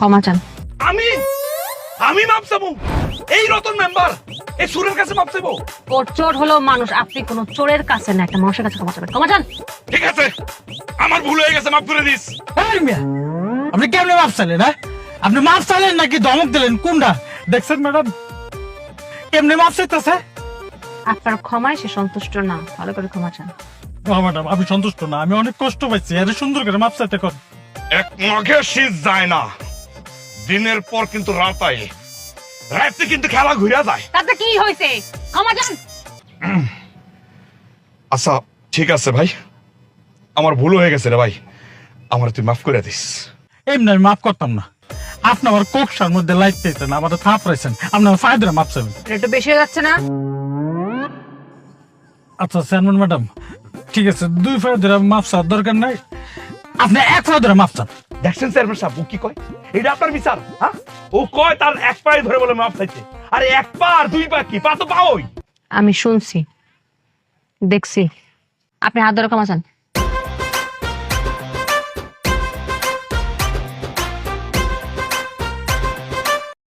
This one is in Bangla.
ক্ষমা চান। আমি আমি মাপ চাবো? এই রতন মেম্বার এই সুরের কাছে মাপ চাইবো? ও চোর হলো মানুষ, আপনি কোন চোরের কাছে না, একটা মানুষের কাছে ক্ষমা চাবেন। ক্ষমা চান। ঠিক আছে, আমার ভুল হয়ে গেছে, মাফ করে দিস। এই মিয়া, আপনি কেমনে মাপ চাইলেন? হ্যাঁ, আপনি মাপ চাইলেন নাকি ধমক দিলেন? কোনটা দেখছেন ম্যাডাম? কেমনে মাপ চাইতেছে? আপনার ক্ষমায় সে সন্তুষ্ট না, ভালো করে ক্ষমা চান। ম্যাডাম আমি সন্তুষ্ট না, আমি অনেক কষ্ট পাইছি। আরে সুন্দর করে মাপ চাইতে কর। এক মাঘে শীত যায় না, দিনের পর কিন্তু রাত আয়, রাতে কিন্তু খেলা ঘুরে যায়। তাতে কি হয়েছে? ক্ষমা চান। আচ্ছা ঠিক আছে ভাই, আমার ভুল হয়ে গেছে রে ভাই, আমার তুই মাফ করে দিস। এমনি আমি মাফ করতাম না। আপনি আমার কোকসার মধ্যে লাইট দিয়েছেন, আমার থাপ রাইছেন, আপনি আমার ফায়দা মাপ চাইবেন। একটু বেশি হয়ে যাচ্ছে না? আচ্ছা চেয়ারম্যান ম্যাডাম, ঠিক আছে, 2 ফায়দা মাপ চাওয়ার দরকার নাই, আপনি 1 ফায়দা মাপ চান। দেখছেন চেয়ারম্যান সাহেব ও কি কয়? এটা আপনার বিচার? হ্যাঁ, ও কয় তার এক পায়ে ধরে বলে মাফ চাইছে, আরে 1 পা আর 2 পা কি, পা তো পাওই। আমি শুনছি, দেখছি, আপনি হাত ধরে ক্ষমা চান।